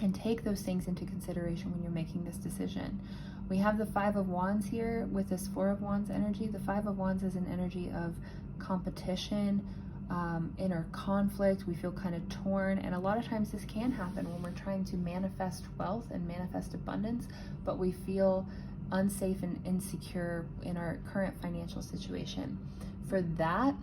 And take those things into consideration when you're making this decision. We have the 5 of Wands here with this 4 of Wands energy. The 5 of Wands is an energy of competition, inner conflict. We feel kind of torn, and a lot of times this can happen when we're trying to manifest wealth and manifest abundance, but we feel unsafe and insecure in our current financial situation. For that,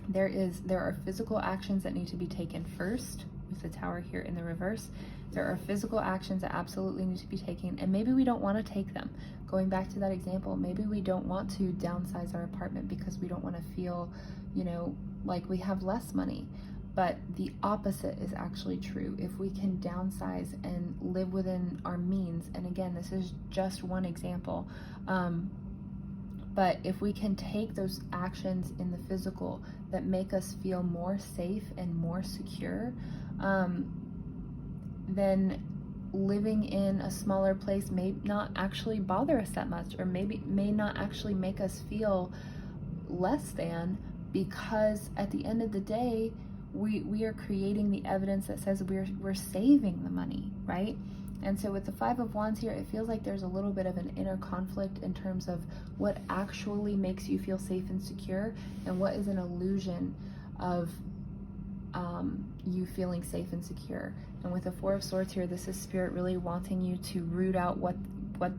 there are physical actions that need to be taken first, with the Tower here in the reverse. There are physical actions that absolutely need to be taken, and maybe we don't want to take them. Going back to that example, maybe we don't want to downsize our apartment because we don't want to feel, you know, like we have less money. But the opposite is actually true. If we can downsize and live within our means, and again, this is just one example, but if we can take those actions in the physical that make us feel more safe and more secure, then living in a smaller place may not actually bother us that much, or maybe may not actually make us feel less than, because at the end of the day, we are creating the evidence that says we're saving the money, right? And so with the Five of Wands here, it feels like there's a little bit of an inner conflict in terms of what actually makes you feel safe and secure, and what is an illusion of you feeling safe and secure. And with the Four of Swords here, this is Spirit really wanting you to root out what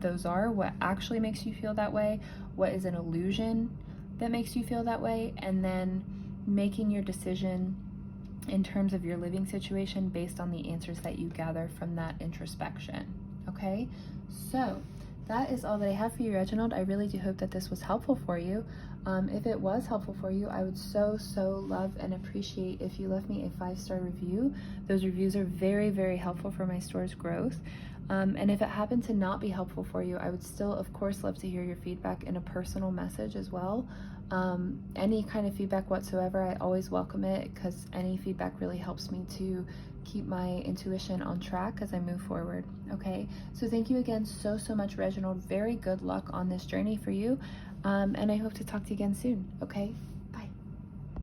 those are, what actually makes you feel that way, what is an illusion that makes you feel that way, and then making your decision in terms of your living situation based on the answers that you gather from that introspection. Okay, so that is all that I have for you, Reginald. I really do hope that this was helpful for you. If it was helpful for you, I would so love and appreciate if you left me a 5-star review. Those reviews are very, very helpful for my store's growth. And if it happened to not be helpful for you, I would still, of course, love to hear your feedback in a personal message as well. Any kind of feedback whatsoever, I always welcome it, because any feedback really helps me to keep my intuition on track as I move forward. Okay, so thank you again so much, Reginald. Very good luck on this journey for you, and I hope to talk to you again soon. Okay,